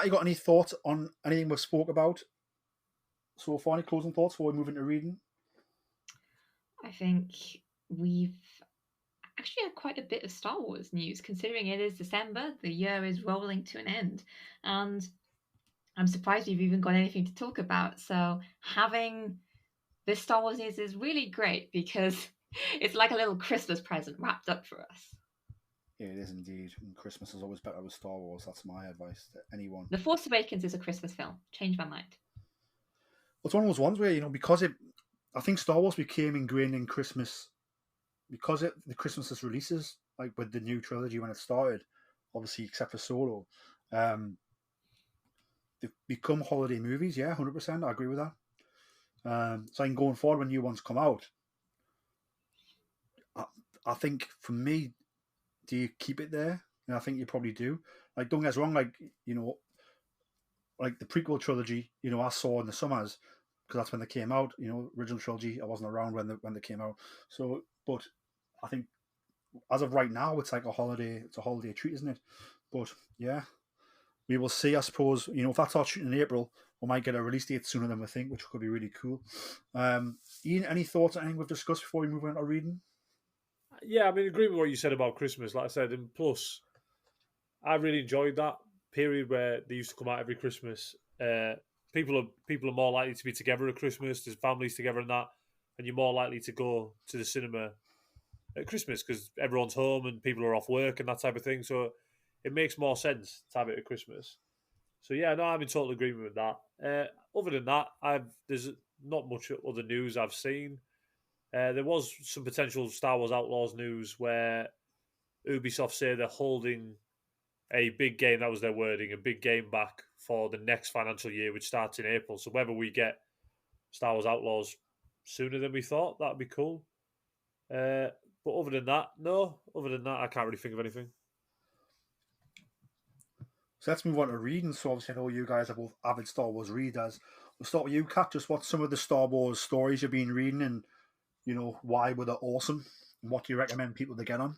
you got any thoughts on anything we've spoke about so far? Any closing thoughts before we move into reading? I think we've actually had quite a bit of Star Wars news, considering it is December, the year is rolling to an end, and I'm surprised you've even got anything to talk about. So having this Star Wars news is really great because it's like a little Christmas present wrapped up for us. Yeah, it is indeed. And Christmas is always better with Star Wars. That's my advice to anyone. The Force Awakens is a Christmas film. Changed my mind. Well, it's one of those ones where, because I think Star Wars became ingrained in Christmas because the Christmas releases, like with the new trilogy when it started, obviously except for Solo, they've become holiday movies. Yeah, 100%. I agree with that. So going forward, when new ones come out, I think for me, do you keep it there? And I think you probably do. Like, don't get us wrong. Like, like the prequel trilogy, I saw in the summers because that's when they came out. Original trilogy, I wasn't around when they came out. So, but I think as of right now, it's like a holiday. It's a holiday treat, isn't it? But yeah, we will see. I suppose if that starts shooting in April, we might get a release date sooner than we think, which could be really cool. Iain, any thoughts on anything we've discussed before we move on to reading? Yeah, I mean, I agree with what you said about Christmas. Like I said, and plus, I really enjoyed that period where they used to come out every Christmas. People are more likely to be together at Christmas. There's families together and that, and you're more likely to go to the cinema at Christmas because everyone's home and people are off work and that type of thing. So it makes more sense to have it at Christmas. So yeah, no, I'm in total agreement with that. Other than that, there's not much other news I've seen. There was some potential Star Wars Outlaws news where Ubisoft say they're holding a big game, that was their wording, a big game back for the next financial year, which starts in April. So whether we get Star Wars Outlaws sooner than we thought, that'd be cool. But other than that, I can't really think of anything. So let's move on to reading. So obviously I know you guys are both avid Star Wars readers. We'll start with you, Kat. Just what's some of the Star Wars stories you've been reading and, why were they awesome? And what do you recommend people to get on?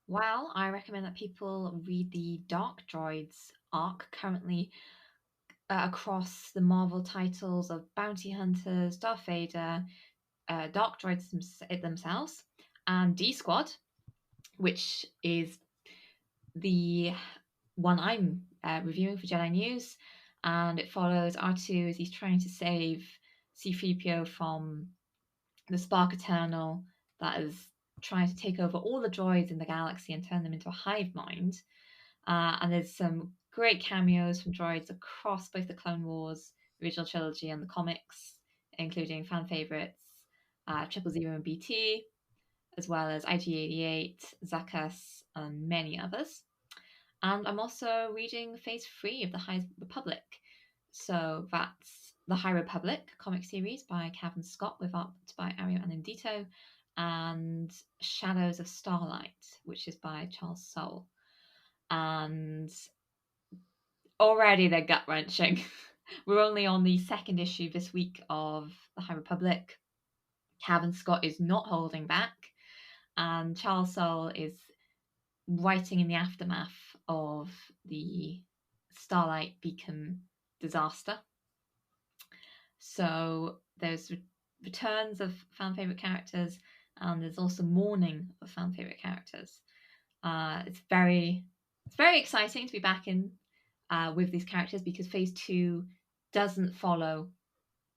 Well, I recommend that people read the Dark Droids arc currently across the Marvel titles of Bounty Hunters, Darth Vader, Dark Droids themselves, and D-Squad, which is the one I'm reviewing for Jedi News, and it follows R2 as he's trying to save C-3PO from the Spark Eternal that is trying to take over all the droids in the galaxy and turn them into a hive mind. And there's some great cameos from droids across both the Clone Wars, original trilogy, and the comics, including fan favourites 000 and BT, as well as IG-88, Zakas, and many others. And I'm also reading Phase 3 of the High Republic. So that's the High Republic comic series by Cavan Scott with art by Ario Anindito, and Shadows of Starlight, which is by Charles Soule. And already they're gut-wrenching. We're only on the second issue this week of the High Republic. Cavan Scott is not holding back, and Charles Soule is writing in the aftermath of the Starlight Beacon disaster. So there's returns of fan favourite characters, and there's also mourning of fan favourite characters. It's very exciting to be back in with these characters because Phase 2 doesn't follow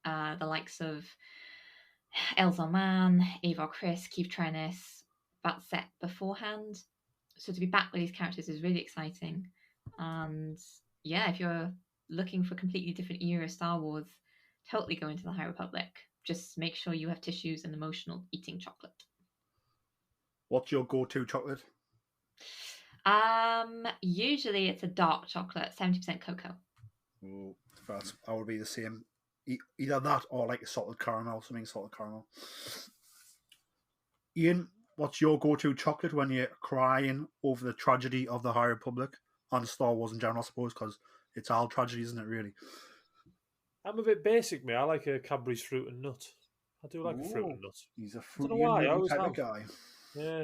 the likes of Elzar Mann, Avar Kriss, Keith Trennis, that set beforehand. So to be back with these characters is really exciting. And yeah, if you're looking for a completely different era Star Wars, totally go into the High Republic. Just make sure you have tissues and emotional eating chocolate. What's your go-to chocolate? Usually it's a dark chocolate, 70% cocoa. Oh, I would be the same. Either that or like a salted caramel, something salted caramel. Iain, what's your go-to chocolate when you're crying over the tragedy of the High Republic and Star Wars in general, I suppose, because it's all tragedy, isn't it, really? I'm a bit basic, mate. I like a Cadbury's fruit and nut. I do like a fruit and nut. He's a fruity and nutty type of guy. Yeah.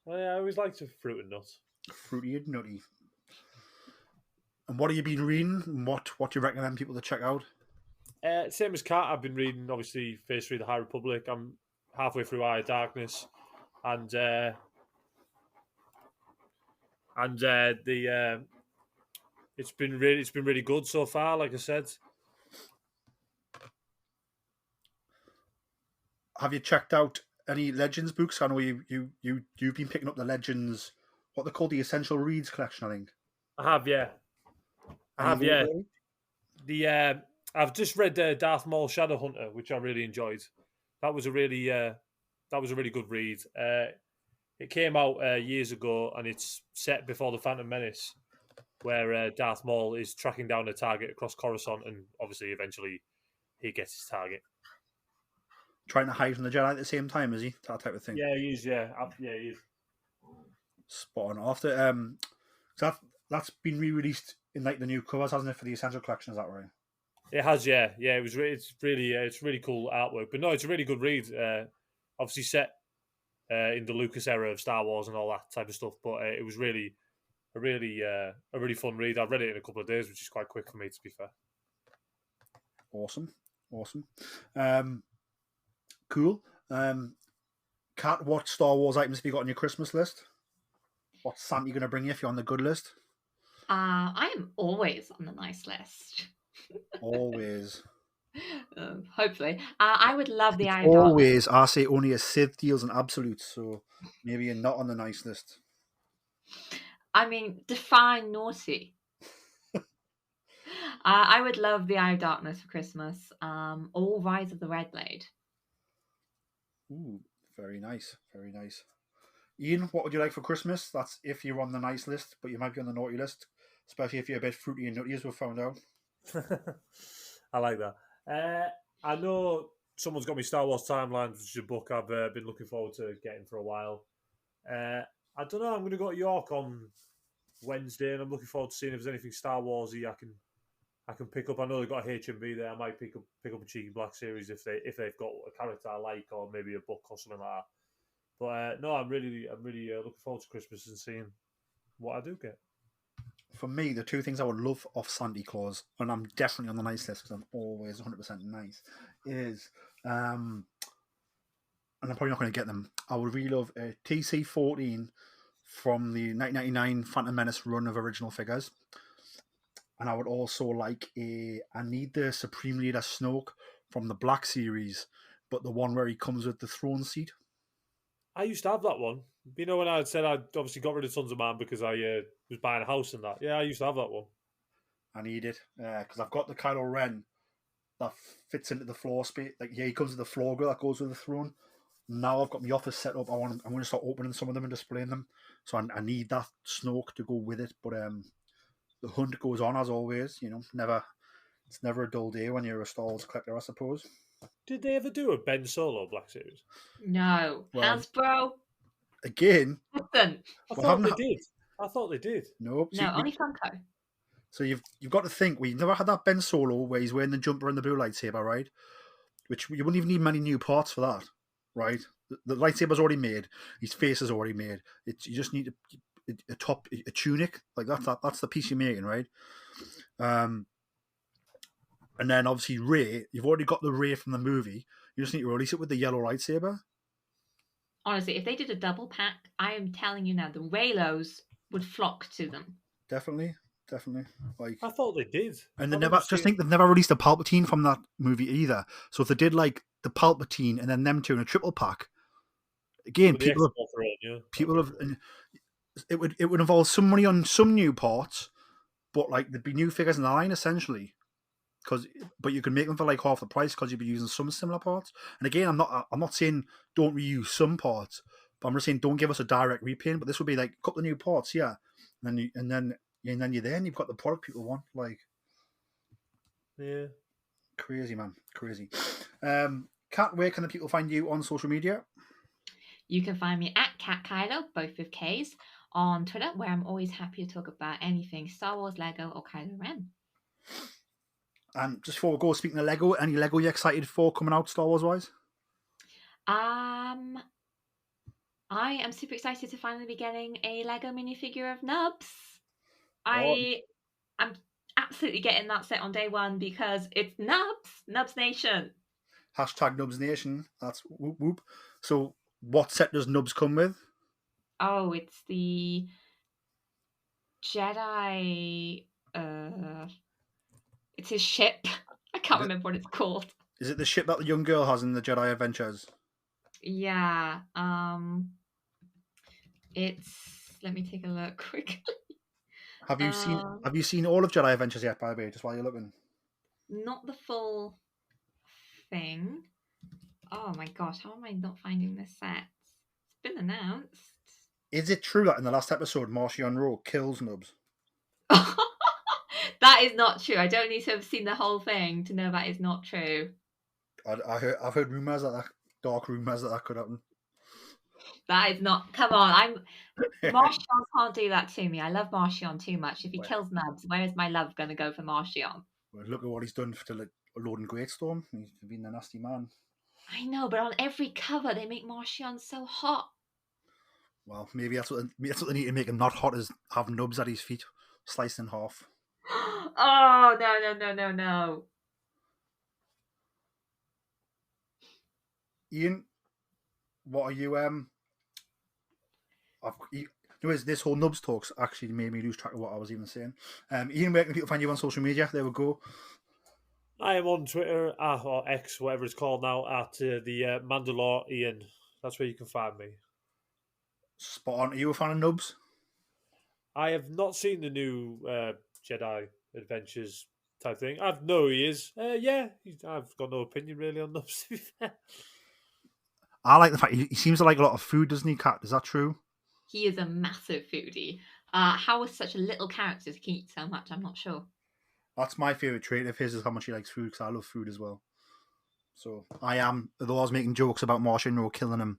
I always liked a fruit and nut. Fruity and nutty. And what have you been reading? And what do you recommend people to check out? Same as Kat, I've been reading, obviously, Phase 3 of the High Republic. I'm halfway through Eye of Darkness. And it's been really good so far, like I said. Have you checked out any Legends books? I know you've been picking up the Legends, what they call the Essential Reads collection, I think. I have, yeah. I've just read Darth Maul Shadowhunter, which I really enjoyed. That was a really that was a really good read. It came out years ago, and it's set before the Phantom Menace, where Darth Maul is tracking down a target across Coruscant, and obviously, eventually, he gets his target. Trying to hide from the Jedi at the same time, is he? That type of thing. Yeah, he is. Yeah, he is. Spot on. After that's been re-released in like the new covers, hasn't it, for the Essential Collection? Is that right? It has. Yeah. It's really cool artwork. But no, it's a really good read. Obviously set in the Lucas era of Star Wars and all that type of stuff. But it was really a really fun read. I read it in a couple of days, which is quite quick for me, to be fair. Awesome. Cool. Kat, what Star Wars items have you got on your Christmas list? What's Santa going to bring you if you're on the good list? I am always on the nice list. Always. Hopefully. I would love the Eye of Darkness. Always. I say only a Sith deals in absolutes, so maybe you're not on the nice list. I mean, define naughty. I would love the Eye of Darkness for Christmas. Or Rise of the Red Blade. Ooh, very nice. Very nice. Iain, what would you like for Christmas? That's if you're on the nice list, but you might be on the naughty list, especially if you're a bit fruity and nutty, as we've found out. I like that. I know someone's got me Star Wars Timelines, which is a book I've been looking forward to getting for a while. I don't know. I'm going to go to York on Wednesday, and I'm looking forward to seeing if there's anything Star Warsy I can pick up. I know they've got a HMV there. I might pick up a cheeky Black Series if they've got a character I like, or maybe a book or something like that. But no, I'm really looking forward to Christmas and seeing what I do get. For me, the two things I would love off Santa Claus, and I'm definitely on the nice list because I'm always 100% nice, is, and I'm probably not going to get them, I would really love a TC-14 from the 1999 Phantom Menace run of original figures. And I would also like I need the Supreme Leader Snoke from the Black Series, but the one where he comes with the throne seat. I used to have that one. You know, when I said I'd obviously got rid of Sons of Man because I was buying a house and that. Yeah, I used to have that one. I need it because I've got the Kylo Ren that fits into the floor space. Like, he comes with the floor grill that goes with the throne. Now I've got my office set up. I'm going to start opening some of them and displaying them. So I need that Snoke to go with it. But the hunt goes on as always. You know, it's never a dull day when you're a Star Wars collector, I suppose. Did they ever do a Ben Solo Black Series? No. Well, Hasbro? Again? Listen. I thought they did. Nope. No, only Funko. So you've got to think, we've never had that Ben Solo where he's wearing the jumper and the blue lightsaber, right? Which you wouldn't even need many new parts for that, right? The lightsaber's already made. His face is already made. You just need a tunic. Like that's the piece you're making, right? And then obviously Rey, you've already got the Rey from the movie. You just need to release it with the yellow lightsaber. Honestly, if they did a double pack, I am telling you now, the Reylos would flock to them. Definitely. Like, I thought they did. And they've never released a Palpatine from that movie either. So if they did like the Palpatine and then them two in a triple pack, again, people have. It would involve some money on some new parts, but like there'd be new figures in the line essentially. But you can make them for like half the price because you'd be using some similar parts. And again, I'm not saying don't reuse some parts, but I'm just saying don't give us a direct repaint. But this would be like a couple of new parts, yeah, and then you're there and you've got the product people want. Like, yeah, crazy man, crazy. Kat, where can the people find you on social media? You can find me at Kat Kylo, both with K's, on Twitter, where I'm always happy to talk about anything Star Wars, Lego, or Kylo Ren. And just before we go, speaking of Lego, any Lego you excited for coming out Star Wars wise? I am super excited to finally be getting a Lego minifigure of Nubs. I'm absolutely getting that set on day one because it's Nubs Nation. Hashtag Nubs Nation. That's whoop whoop. So what set does Nubs come with? Oh, it's the Jedi. It's his ship. I can't remember what it's called. Is it the ship that the young girl has in the Jedi Adventures? Yeah. It's. Let me take a look quickly. Have you seen all of Jedi Adventures yet? By the way, just while you're looking. Not the full thing. Oh my gosh, how am I not finding this set? It's been announced. Is it true that in the last episode, Marcion Rowe kills Nubs? That is not true. I don't need to have seen the whole thing to know that is not true. I've heard rumours dark rumours that could happen. That is not. Come on, Marcion can't do that to me. I love Marcion too much. If he kills Nubs, where is my love going to go for Marcion? Well, look at what he's done to Lord and Greatstorm. He's been a nasty man. I know, but on every cover they make Marcion so hot. Well, maybe that's what they need to make him not hot, is have Nubs at his feet, sliced in half. Oh, no. Iain, what are you, this whole Nubs talks actually made me lose track of what I was even saying. Iain, where can people find you on social media? There we go. I am on Twitter, or X, whatever it's called now, at the Mandalorian. That's where you can find me. Spot on. Are you a fan of Nubs? I have not seen the new Jedi Adventures type thing. I know he is. I've got no opinion really on Nubs, to be fair. I like the fact he seems to like a lot of food, doesn't he, Kat? Is that true? He is a massive foodie. How is such a little character to eat so much? I'm not sure. That's my favourite trait of his, is how much he likes food, because I love food as well. So I am, although I was making jokes about Marcion Rowe killing him,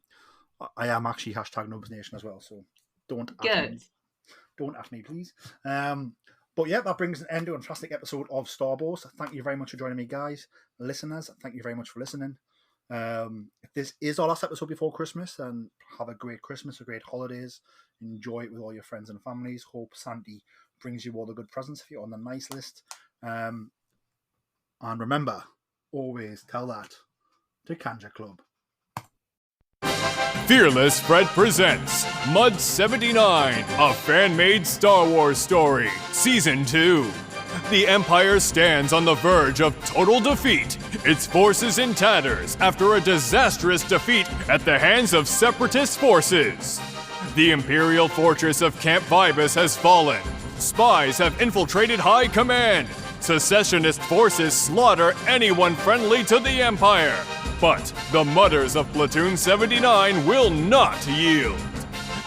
I am actually #NubsNation as well. So don't at me, please. But yeah, that brings an end to a fantastic episode of Star Wars. Thank you very much for joining me, guys. Listeners, thank you very much for listening. If this is our last episode before Christmas, then have a great Christmas, a great holidays. Enjoy it with all your friends and families. Hope Sandy brings you all the good presents if you're on the nice list. And remember, always tell that to Kanja Club. Fearless Fred presents Mud 79, a fan-made Star Wars story, Season 2. The Empire stands on the verge of total defeat, its forces in tatters after a disastrous defeat at the hands of Separatist forces. The Imperial fortress of Camp Vibus has fallen. Spies have infiltrated High Command. Secessionist forces slaughter anyone friendly to the Empire. But the Mudders of Platoon 79 will not yield.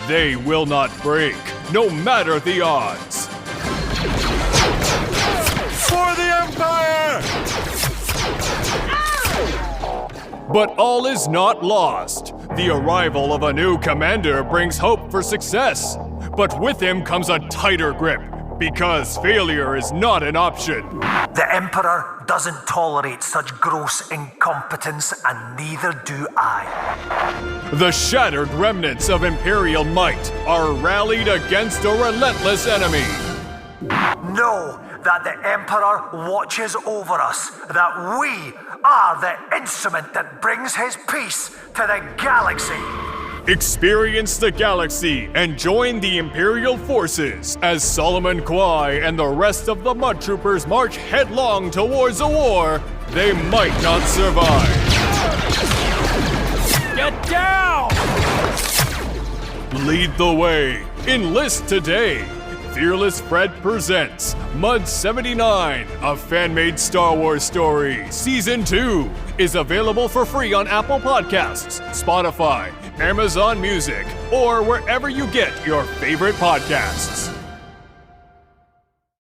They will not break, no matter the odds. For the Empire! But all is not lost. The arrival of a new commander brings hope for success. But with him comes a tighter grip, because failure is not an option. The Emperor doesn't tolerate such gross incompetence, and neither do I. The shattered remnants of Imperial might are rallied against a relentless enemy. Know that the Emperor watches over us, that we are the instrument that brings his peace to the galaxy. Experience the galaxy and join the Imperial forces as Solomon Kwai and the rest of the Mud Troopers march headlong towards a war they might not survive. Get down! Lead the way. Enlist today. Fearless Fred presents Mud 79, a fan-made Star Wars story. Season 2 is available for free on Apple Podcasts, Spotify, Amazon Music, or wherever you get your favorite podcasts.